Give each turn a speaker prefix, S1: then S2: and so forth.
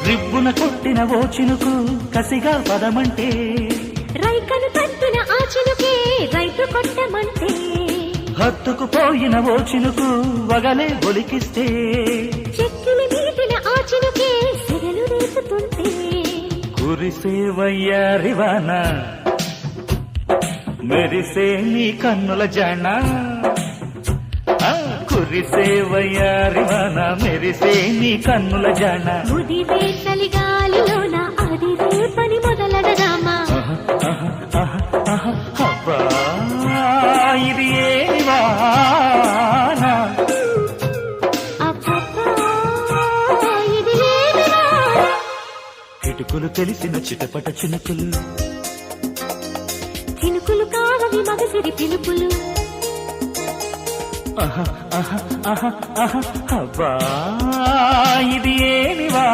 S1: రిబ్బున కొట్టిన ఓ చినుకు కసిగా పదమంటే
S2: రైకను తట్టిన ఆ చినుకే రైతు కొట్టమంటే
S1: హత్తుకుపోయిన ఓ చినుకు వగలే ఒలికిస్తే
S2: చెక్కిలి మీటిన ఆ చినుకే సెగలు రేపుతుంటే
S1: కురిసే వయ్యారివాన మెరిసే నీ కన్నుల జాణ కురిసే వయ్యారివాన మెరిసే నీ కన్నుల జాణ
S2: ముదివే చలిగాలిలోన అది రేపని మొదలడదామా
S1: అబ్బా ఇది ఏ వాన
S2: అబ్బబ్బా ఇది లేని వాన.
S1: కిటుకులు తెలిసిన చిటపట చినుకులు
S2: చినుకులు కావవి మగసిరి పిలుపులు
S1: అబ్బా ఇది ఏమివా